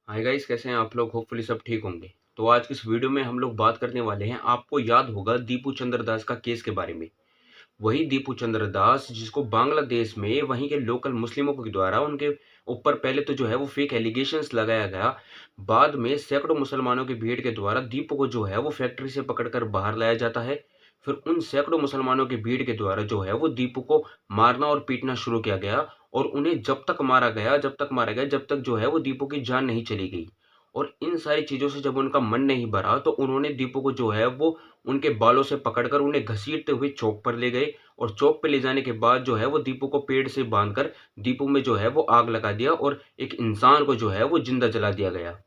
Hi guys, कैसे हैं आप लोग। होपफुली सब ठीक होंगे। तो आज की इस वीडियो में हम लोग बात करने वाले हैं, आपको याद होगा दीपू चंद्र दास का केस के बारे में। वही दीपू चंद्र दास जिसको बांग्लादेश में वहीं के लोकल मुस्लिमों के द्वारा उनके ऊपर पहले तो जो है वो फेक एलिगेशंस लगाया गया। बाद में सैकड़ों मुसलमानों की भीड़ के द्वारा दीपू को जो है वो फैक्ट्री से पकड़कर बाहर लाया जाता है। फिर उन सैकड़ों मुसलमानों की भीड़ के द्वारा जो है वो दीपू को मारना और पीटना शुरू किया गया। और उन्हें जब तक मारा गया जब तक जो है वो दीपू की जान नहीं चली गई। और इन सारी चीज़ों से जब उनका मन नहीं भरा तो उन्होंने दीपू को जो है वो उनके बालों से पकड़कर उन्हें घसीटते हुए चौक पर ले गए। और चौक पे ले जाने के बाद जो है वो दीपू को पेड़ से बांधकर दीपू में जो है वो आग लगा दिया और एक इंसान को जो है वो जिंदा जला दिया गया।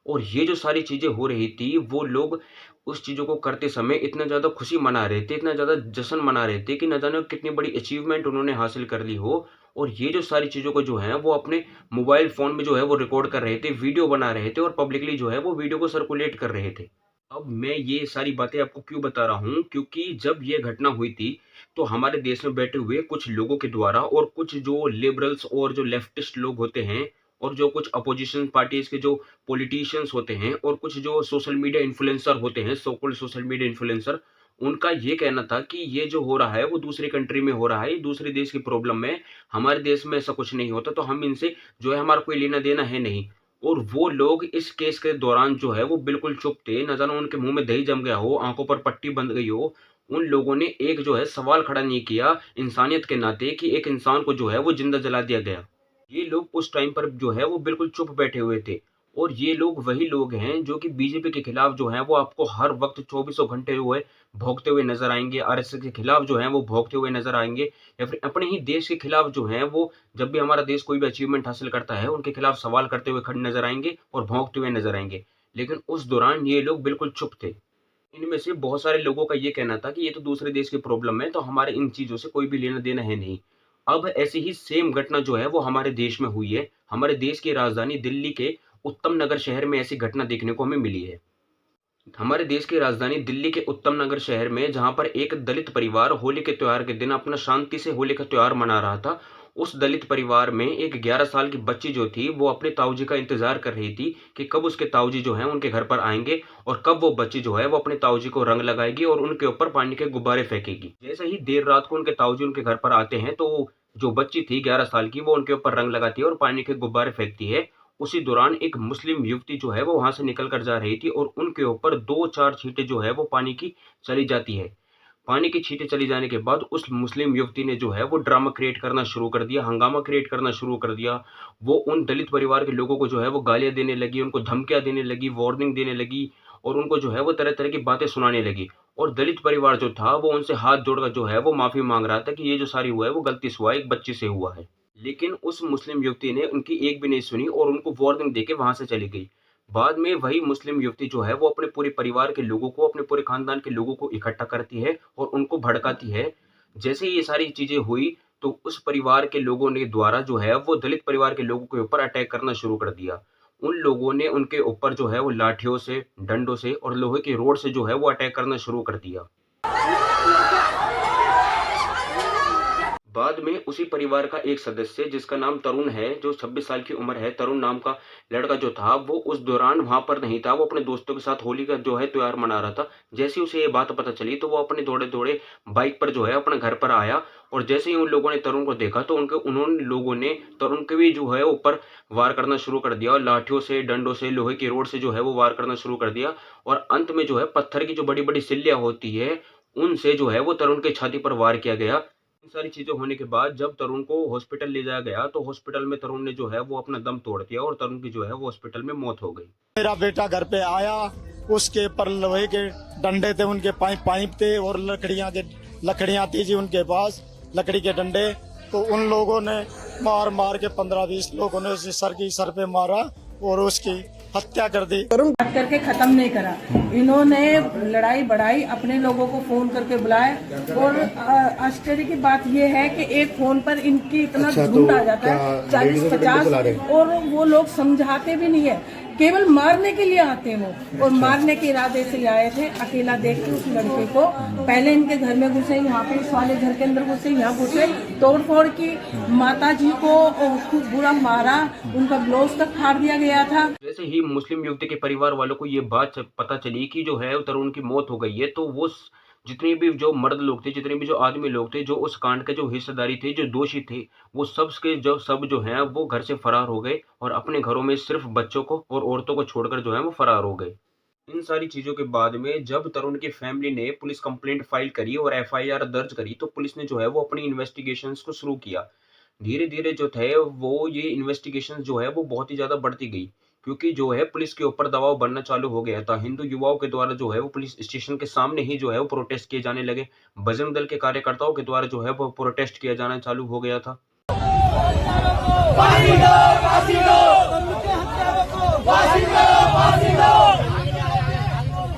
और ये जो सारी चीज़ें हो रही थी, वो लोग उस चीज़ों को करते समय इतना ज़्यादा खुशी मना रहे थे, इतना ज़्यादा जश्न मना रहे थे कि न जाने कितनी बड़ी अचीवमेंट उन्होंने हासिल कर ली हो। और ये जो सारी चीज़ों को जो है वो अपने मोबाइल फ़ोन में जो है वो रिकॉर्ड कर रहे थे, वीडियो बना रहे थे और पब्लिकली जो है वो वीडियो को सर्कुलेट कर रहे थे। अब मैं ये सारी बातें आपको क्यों बता रहा हूँ, क्योंकि जब ये घटना हुई थी, तो हमारे देश में बैठे हुए कुछ लोगों के द्वारा और कुछ जो लिबरल्स और जो लेफ्टिस्ट लोग होते हैं और जो कुछ अपोजिशन पार्टीज़ के जो पॉलिटिशियंस होते हैं और कुछ जो सोशल मीडिया इन्फ्लुएंसर होते हैं, so called social media influencer, उनका ये कहना था कि ये जो हो रहा है वो दूसरी कंट्री में हो रहा है, ये दूसरे देश की प्रॉब्लम है, हमारे देश में ऐसा कुछ नहीं होता, तो हम इनसे जो है हमारा कोई लेना-देना है नहीं। और वो लोग इस केस के दौरान जो है वो बिल्कुल चुप थे, ना जाने उनके मुँह में दही जम गया हो, आँखों पर पट्टी बंध गई हो। उन लोगों ने एक जो है सवाल खड़ा नहीं किया इंसानियत के नाते कि एक इंसान को जो है वो ज़िंदा जला दिया गया। ये लोग उस टाइम पर जो है वो बिल्कुल चुप बैठे हुए थे। और ये लोग वही लोग हैं जो कि बीजेपी के खिलाफ जो है वो आपको हर वक्त चौबीसों घंटे जो है भौंकते हुए नजर आएंगे, आरएसएस के खिलाफ जो है वो भौंकते हुए नजर आएंगे, या फिर अपने ही देश के खिलाफ जो है वो जब भी हमारा देश कोई भी अचीवमेंट हासिल करता है उनके खिलाफ सवाल करते हुए खड़े नजर आएंगे और भौंकते हुए नजर आएंगे। लेकिन उस दौरान ये लोग बिल्कुल चुप थे। इनमें से बहुत सारे लोगों का ये कहना था कि ये तो दूसरे देश की प्रॉब्लम है, तो हमारे इन चीज़ों से कोई भी लेना देना है नहीं। अब ऐसी ही सेम घटना जो है वो हमारे देश में हुई है। हमारे देश की राजधानी दिल्ली के उत्तम नगर शहर में ऐसी घटना देखने को हमें मिली है। हमारे देश की राजधानी दिल्ली के उत्तम नगर शहर में जहां पर एक दलित परिवार होली के त्योहार के दिन अपना शांति से होली का त्योहार मना रहा था, उस दलित परिवार में एक 11 साल की बच्ची जो थी वो अपने ताऊजी का इंतजार कर रही थी कि कब उसके ताऊजी जो हैं उनके घर पर आएंगे और कब वो बच्ची जो है वो अपने ताऊजी को रंग लगाएगी और उनके ऊपर पानी के गुब्बारे फेंकेगी। जैसे ही देर रात को उनके ताऊजी उनके घर पर आते हैं तो जो बच्ची थी 11 साल की वो उनके ऊपर रंग लगाती है और पानी के गुब्बारे फेंकती है। उसी दौरान एक मुस्लिम युवती जो है वो वहां से निकल कर जा रही थी और उनके ऊपर 2-4 छींटे जो है वो पानी की चली जाती है। पानी की छींटे चली जाने के बाद उस मुस्लिम युवती ने जो है वो ड्रामा क्रिएट करना शुरू कर दिया, हंगामा क्रिएट करना शुरू कर दिया। वो उन दलित परिवार के लोगों को जो है वो गालियाँ देने लगी, उनको धमकियाँ देने लगी, वार्निंग देने लगी और उनको जो है वो तरह-तरह की बातें सुनाने लगी। और दलित परिवार जो था वो उनसे हाथ जोड़कर जो है वो माफ़ी माँग रहा था कि ये जो सारी हुआ है वो गलती से हुआ है, एक बच्ची से हुआ है। लेकिन उस मुस्लिम युवती ने उनकी एक भी नहीं सुनी और उनको वार्निंग देके वहाँ से चली गई। बाद में वही मुस्लिम युवती जो है वो अपने पूरे परिवार के लोगों को, अपने पूरे खानदान के लोगों को इकट्ठा करती है और उनको भड़काती है। जैसे ही ये सारी चीज़ें हुई, तो उस परिवार के लोगों ने द्वारा जो है वो दलित परिवार के लोगों के ऊपर अटैक करना शुरू कर दिया। उन लोगों ने उनके ऊपर जो है वो लाठियों से, डंडों से और लोहे की रॉड से जो है वो अटैक करना शुरू कर दिया। बाद में उसी परिवार का एक सदस्य जिसका नाम तरुण है, जो 26 साल की उम्र है, तरुण नाम का लड़का जो था वो उस दौरान वहाँ पर नहीं था, वो अपने दोस्तों के साथ होली का जो है त्योहार मना रहा था। जैसे ही उसे ये बात पता चली तो वो अपने दौड़े-दौड़े बाइक पर जो है अपने घर पर आया और जैसे ही उन लोगों ने तरुण को देखा तो उन्होंने लोगों ने तरुण के भी जो है ऊपर वार करना शुरू कर दिया और लाठियों से, डंडों से, लोहे की रॉड से जो है वो वार करना शुरू कर दिया। और अंत में जो है पत्थर की जो बड़ी-बड़ी सिल्लियाँ होती है, उनसे जो है वो तरुण की छाती पर वार किया गया। इन सारी चीज़ें होने के बाद जब तरुण को हॉस्पिटल ले जाया गया तो हॉस्पिटल में तरुण ने जो है वो अपना दम तोड़ दिया और तरुण की जो है वो हॉस्पिटल में मौत हो गई। मेरा बेटा घर पे आया, उसके ऊपर लोहे के डंडे थे, उनके पाइप थे और लकड़ियां थी जी उनके पास, लकड़ी के डंडे। तो उन लोगों ने मार मार के 15-20 लोगों ने उसे सर पे मारा और उसकी हत्या कर दी। बात करके खत्म नहीं करा, इन्होंने लड़ाई बढ़ाई, अपने लोगों को फोन करके बुलाए। और आश्चर्य की बात यह है कि एक फोन पर इनकी इतना झुंड आ जाता है, 40-50, और वो लोग समझाते भी नहीं है, केवल मारने के लिए आते हैं वो। और मारने के इरादे से आए थे, अकेला देख के उस लड़के को पहले इनके घर में घुसे, यहाँ पे इस वाले घर के अंदर घुसे, यहाँ घुसे, तोड़फोड़ की, माता जी को खूब बुरा मारा, उनका ग्लोव्स तक फाड़ दिया गया था। जैसे ही मुस्लिम युवती के परिवार वालों को ये बात पता चली कि जो है तरुण की मौत हो गई है, तो वो जितने भी जो मर्द लोग थे, जितने भी जो आदमी लोग थे, जो उस कांड के जो हिस्सेदारी थे, जो दोषी थे, वो सब जो हैं वो घर से फरार हो गए और अपने घरों में सिर्फ बच्चों को और औरतों को छोड़कर जो है वो फरार हो गए। इन सारी चीज़ों के बाद में जब तरुण की फैमिली ने पुलिस कंप्लेंट फाइल करी और एफआईआर दर्ज करी, तो पुलिस ने जो है वो अपनी इन्वेस्टिगेशंस को शुरू किया। धीरे-धीरे जो थे वो ये इन्वेस्टिगेशंस जो है वो बहुत ही ज़्यादा बढ़ती गई, क्योंकि जो है पुलिस के ऊपर दबाव बनना चालू हो गया था। हिंदू युवाओं के द्वारा जो है वो पुलिस स्टेशन के सामने ही जो है वो प्रोटेस्ट किए जाने लगे। बजरंग दल के कार्यकर्ताओं के द्वारा जो है वो प्रोटेस्ट किया जाना चालू हो गया था। फांसी दो, फांसी दो, फांसी दो, फांसी दो,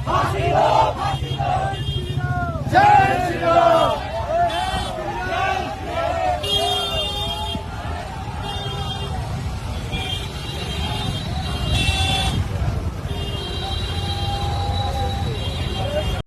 फांसी दो, फांसी दो, जय श्री राम।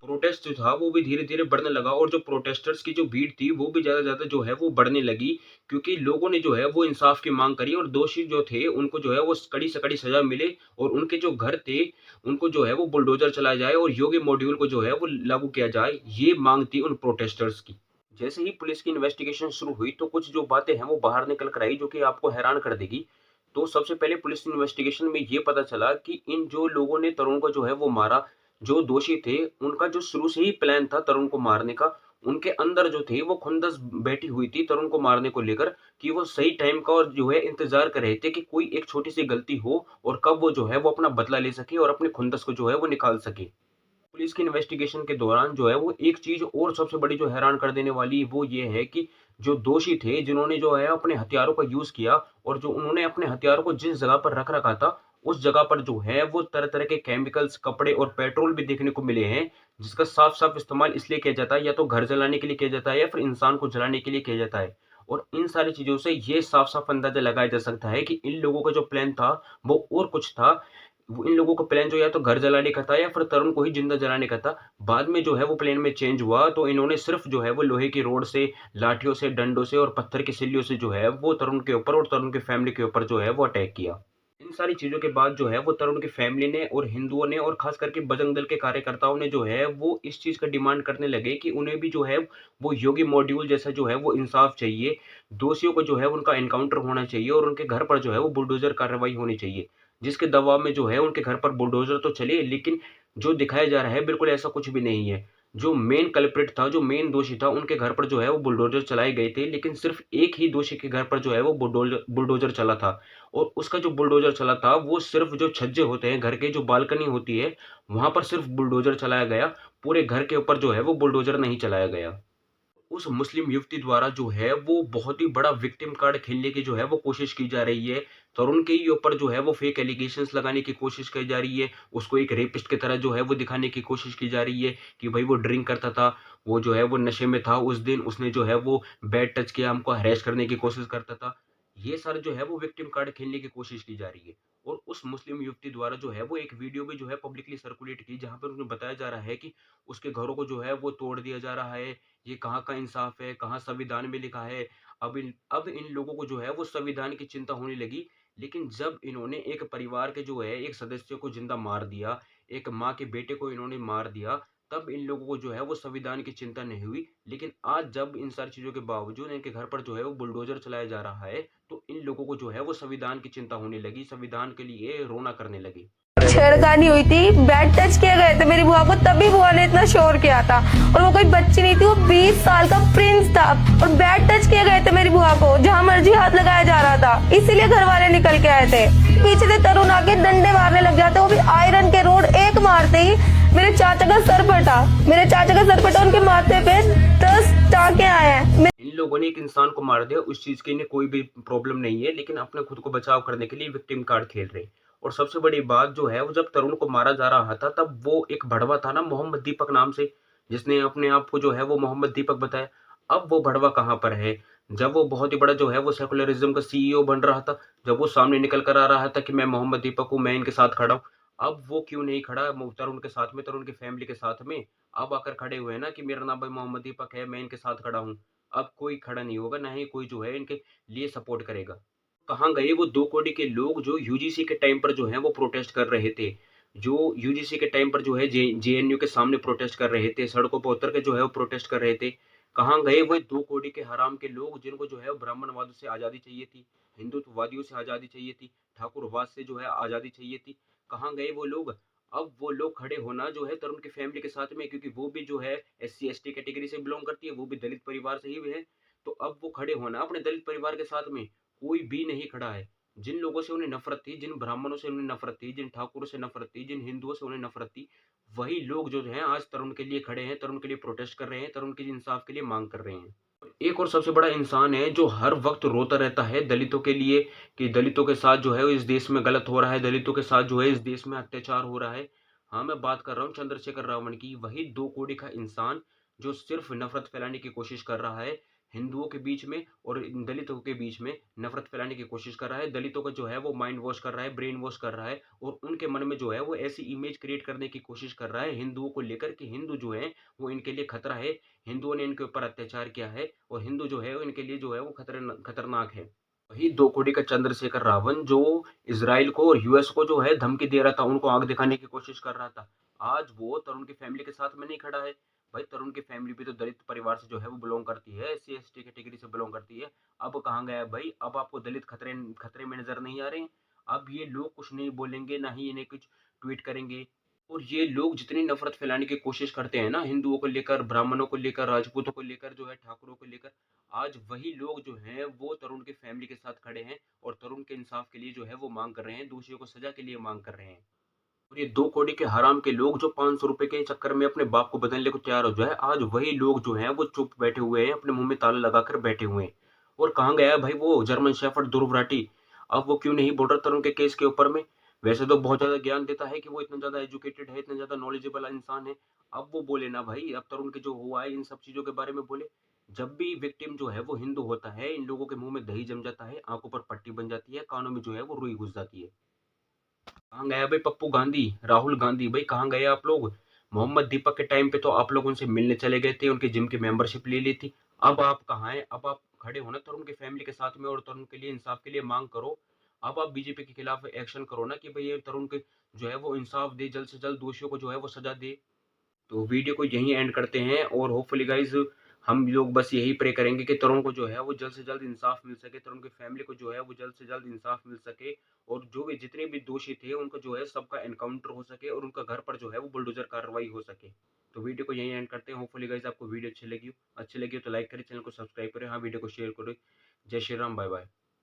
प्रोटेस्ट जो था वो भी धीरे-धीरे बढ़ने लगा और जो प्रोटेस्टर्स की जो भीड़ थी वो भी ज़्यादा-ज़्यादा जो है वो बढ़ने लगी, क्योंकि लोगों ने जो है वो इंसाफ की माँग करी और दोषी जो थे उनको जो है वो कड़ी से कड़ी सज़ा मिले और उनके जो घर थे उनको जो है वो बुलडोज़र चलाया जाए और योगी मॉड्यूल को जो है वो लागू किया जाए, ये माँग थी उन प्रोटेस्टर्स की। जैसे ही पुलिस की इन्वेस्टिगेशन शुरू हुई तो कुछ जो बातें हैं वो बाहर निकल कर आई जो कि आपको हैरान कर देगी। तो सबसे पहले पुलिस इन्वेस्टिगेशन में ये पता चला कि इन जो लोगों ने तरुण को जो है वो मारा, जो दोषी थे, उनका जो शुरू से ही प्लान था तरुण को मारने का, उनके अंदर जो थी वो खुंदस बैठी हुई थी तरुण को मारने को लेकर कि वो सही टाइम का और जो है इंतज़ार कर रहे थे कि कोई एक छोटी-सी गलती हो और कब वो जो है वो अपना बदला ले सके और अपने खुंदस को जो है वो निकाल सके। पुलिस की इन्वेस्टिगेशन के दौरान जो है वो एक चीज़ और सबसे बड़ी जो हैरान कर देने वाली वो ये है कि जो दोषी थे जिन्होंने जो है अपने हथियारों का यूज़ किया और जो उन्होंने अपने हथियारों को जिस जगह पर रख रखा था, उस जगह पर जो है वो तरह-तरह के केमिकल्स, कपड़े और पेट्रोल भी देखने को मिले हैं, जिसका साफ-साफ इस्तेमाल इसलिए किया जाता है या तो घर जलाने के लिए किया जाता है या फिर इंसान को जलाने के लिए किया जाता है। और इन सारी चीज़ों से ये साफ-साफ अंदाज़ा लगाया जा सकता है कि इन लोगों का जो प्लान था, वो और कुछ था। वो इन लोगों का प्लान जो या तो घर जलाने का था या फिर तरुण को ही जिंदा जलाने का था। बाद में जो है वो प्लान में चेंज हुआ तो इन्होंने सिर्फ़ जो है वो लोहे की रॉड से, लाठियों से, डंडों से और पत्थर की सिल्लियों से जो है वो तरुण के ऊपर और तरुण की फैमिली के ऊपर जो है वो अटैक किया। इन सारी चीज़ों के बाद जो है वो तरुण की फैमिली ने और हिंदुओं ने और ख़ास करके बजरंग दल के कार्यकर्ताओं ने जो है वो इस चीज़ का डिमांड करने लगे कि उन्हें भी जो है वो योगी मॉड्यूल जैसा जो है वो इंसाफ़ चाहिए। दोषियों को जो है उनका एनकाउंटर होना चाहिए और उनके घर पर जो है वो बुलडोज़र कार्रवाई होनी चाहिए। जिसके दबाव में जो है उनके घर पर बुलडोज़र तो चले, लेकिन जो दिखाया जा रहा है बिल्कुल ऐसा कुछ भी नहीं है। जो मेन कल्प्रिट था, जो मेन दोषी था, उनके घर पर जो है वो बुलडोज़र चलाए गए थे, लेकिन सिर्फ़ एक ही दोषी के घर पर जो है वो बुलडोज़र चला था। और उसका जो बुलडोज़र चला था वो सिर्फ़ जो छज्जे होते हैं घर के, जो बालकनी होती है, वहाँ पर सिर्फ़ बुलडोज़र चलाया गया। पूरे घर के ऊपर जो है वो बुलडोज़र नहीं चलाया गया। उस मुस्लिम युवती द्वारा जो है वो बहुत ही बड़ा विक्टिम कार्ड खेलने की जो है वो कोशिश की जा रही है। तरुण के ही ऊपर जो है वो फेक एलिगेशंस लगाने की कोशिश की जा रही है। उसको एक रेपिस्ट की तरह जो है वो दिखाने की कोशिश की जा रही है कि भाई वो ड्रिंक करता था, वो जो है वो नशे में था उस दिन, उसने जो है वो बैड टच किया, हमको हैरेस करने की कोशिश करता था। ये सारे जो है वो विक्टिम कार्ड खेलने की कोशिश की जा रही है। और उस मुस्लिम युवती द्वारा जो है वो एक वीडियो भी जो है पब्लिकली सर्कुलेट की, जहाँ पर उन्हें बताया जा रहा है कि उसके घरों को जो है वो तोड़ दिया जा रहा है। ये कहाँ का इंसाफ है, कहाँ संविधान में लिखा है। अब इन लोगों को जो है वो संविधान की चिंता होने लगी, लेकिन जब इन्होंने एक परिवार के जो है एक सदस्य को जिंदा मार दिया, एक माँ के बेटे को इन्होंने मार दिया, तब इन लोगों को जो है वो संविधान की चिंता नहीं हुई। लेकिन आज जब इन सारी चीज़ों के बावजूद इनके घर पर जो है वो बुलडोज़र चलाया जा रहा है, तो इन लोगों को जो है वो संविधान की चिंता होने लगी, संविधान के लिए रोना करने लगे। छेड़खानी हुई थी, बैड टच किए गए थे मेरी बुआ को, तभी बुआ ने इतना शोर किया था। और वो कोई बच्ची नहीं थी, वो 20 साल का प्रिंस था और बैड टच किए गए थे मेरी बुआ को, जहाँ मर्जी हाथ लगाया जा रहा था, इसीलिए घर वाले निकल के आए थे। पीछे से तरुण आके डंडे मारने लग जाते, वो भी आयरन के रोड। एक मारते ही मेरे चाचा का सर फटा, उनके माथे पे 10 टाँके आए हैं। इन लोगों ने एक इंसान को मार दिया, उस चीज़ की इन्हें कोई भी प्रॉब्लम नहीं है, लेकिन अपने खुद को बचाव करने के लिए विक्टिम कार्ड खेल रहे हैं। और सबसे बड़ी बात जो है वो जब तरुण को मारा जा रहा था तब वो एक भड़वा था ना मोहम्मद दीपक नाम से, जिसने अपने आप को जो है वो मोहम्मद दीपक बताया। अब वो भड़वा कहाँ पर है? जब वो बहुत ही बड़ा जो है वो सेकुलरिज्म का सीईओ बन रहा था, जब वो सामने निकल कर आ रहा था कि मैं मोहम्मद दीपक हूँ, मैं इनके साथ खड़ा हूँ। अब वो क्यों नहीं खड़ा तरुण के साथ में, तरुण की फैमिली के साथ में? अब आकर खड़े हुए हैं ना कि मेरा नाम भाई मोहम्मद दीपक है, मैं इनके साथ खड़ा हूँ। अब कोई खड़ा नहीं होगा, ना ही कोई जो है इनके लिए सपोर्ट करेगा। कहाँ गए वो 2 कौड़ी के लोग जो यूजीसी के टाइम पर जो है वो प्रोटेस्ट कर रहे थे। जो यूजीसी के टाइम पर जो है जेएनयू के सामने प्रोटेस्ट कर रहे थे, सड़कों पर उतर के जो है वो प्रोटेस्ट कर रहे थे। कहाँ गए वो 2 कौड़ी के हराम के लोग जिनको जो है वो ब्राह्मणवाद से आज़ादी चाहिए थी, हिंदुत्ववादियों से आज़ादी चाहिए थी, ठाकुरवाद से जो है आज़ादी चाहिए थी। कहाँ गए वो लोग? अब वो लोग खड़े होना जो है तरुण की फैमिली के साथ में, क्योंकि वो भी जो है एससी एसटी कैटेगरी से बिलॉन्ग करती है, वो भी दलित परिवार से ही है। तो अब वो खड़े होना अपने दलित परिवार के साथ में। कोई भी नहीं खड़ा है। जिन लोगों से उन्हें नफ़रत थी, जिन ब्राह्मणों से उन्हें नफ़रत थी, जिन ठाकुरों से नफ़रत थी, जिन हिंदुओं से उन्हें नफ़रत थी, वही लोग जो हैं आज तरुण के लिए खड़े हैं, तरुण के लिए प्रोटेस्ट कर रहे हैं, तरुण के इंसाफ के लिए माँग कर रहे हैं। एक और सबसे बड़ा इंसान है जो हर वक़्त रोता रहता है दलितों के लिए कि दलितों के साथ जो है इस देश में गलत हो रहा है, दलितों के साथ जो है इस देश में अत्याचार हो रहा है। हाँ, मैं बात कर रहा हूँ चंद्रशेखर रावण की, वही 2 कौड़ी का इंसान जो सिर्फ़ नफ़रत फैलाने की कोशिश कर रहा है। हिंदुओं के बीच में और इन दलितों के बीच में नफ़रत फैलाने की कोशिश कर रहा है। दलितों का जो है वो माइंड वॉश कर रहा है, ब्रेन वॉश कर रहा है और उनके मन में जो है वो ऐसी इमेज क्रिएट करने की कोशिश कर रहा है हिंदुओं को लेकर कि हिंदू जो हैं वो इनके लिए खतरा है, हिंदुओं ने इनके ऊपर अत्याचार किया है और हिंदू जो है वो इनके लिए जो है वो खतरनाक है। वही 2 कौड़ी का चंद्रशेखर रावण जो इज़राइल को और यूएस को जो है धमकी दे रहा था, उनको आग दिखाने की कोशिश कर रहा था। आज वो तरुण की फैमिली के साथ में नहीं खड़ा है। भाई तरुण की फैमिली भी तो दलित परिवार से जो है वो बिलॉन्ग करती है, एससी एसटी कैटेगरी से बिलॉन्ग करती है। अब कहाँ गया है भाई? अब आपको दलित खतरे खतरे में नज़र नहीं आ रहे हैं? अब ये लोग कुछ नहीं बोलेंगे, ना ही इन्हें कुछ ट्वीट करेंगे। और ये लोग जितनी नफ़रत फैलाने की कोशिश करते हैं ना हिंदुओं को लेकर, ब्राह्मणों को लेकर, राजपूतों को लेकर जो है, ठाकुरों को लेकर, आज वही लोग जो हैं वो तरुण की फैमिली के साथ खड़े हैं और तरुण के इंसाफ के लिए जो है वो माँग कर रहे हैं, दोषियों को सज़ा के लिए माँग कर रहे हैं। और ये 2 कौड़ी के हराम के लोग जो ₹500 के चक्कर में अपने बाप को बदलने को तैयार हो जाए, आज वही लोग जो हैं वो चुप बैठे हुए हैं, अपने मुँह में ताला लगाकर बैठे हुए हैं। और कहाँ गया है भाई वो जर्मन शेफर्ड ध्रुव राठी? अब वो क्यों नहीं बोल रहा तरुण के केस के ऊपर में? वैसे तो बहुत ज़्यादा ज्ञान देता है कि वो इतना ज़्यादा एजुकेटेड है, इतना ज़्यादा नॉलेजेबल इंसान है। अब वो बोले ना भाई, अब तरुण के जो हुआ है इन सब चीज़ों के बारे में बोले। जब भी विक्टिम जो है वो हिंदू होता है, इन लोगों के मुँह में दही जम जाता है, आँखों पर पट्टी बन जाती है, कानों में जो है वो रुई घुस जाती है। कहाँ गया भाई पप्पू गांधी, राहुल गांधी, भाई कहाँ गए आप लोग? मोहम्मद दीपक के टाइम पे तो आप लोग उनसे मिलने चले गए थे, उनके जिम की मेंबरशिप ले ली थी। अब आप कहाँ हैं? अब आप खड़े हो ना तरुण की फैमिली के साथ में और तरुण के लिए इंसाफ के लिए मांग करो। अब आप बीजेपी के खिलाफ एक्शन करो ना कि भाई ये तरुण के जो है वो इंसाफ दे, जल्द से जल्द दोषियों को जो है वो सजा दे। तो वीडियो को यहीं एंड करते हैं और होपफुली गाइस हम लोग बस यही प्रे करेंगे कि तरुण को जो है वो जल्द से जल्द इंसाफ मिल सके, तरुण की फैमिली को जो है वो जल्द से जल्द इंसाफ मिल सके और जो भी जितने भी दोषी थे उनको जो है सबका एनकाउंटर हो सके और उनका घर पर जो है वो बुलडोजर कार्रवाई हो सके। तो वीडियो को यहीं एंड करते हैं। होपफुली गाइस आपको वीडियो अच्छी लगी हो तो लाइक करें, चैनल को सब्सक्राइब करें, हाँ वीडियो को शेयर करें। जय श्री राम, बाय बाय।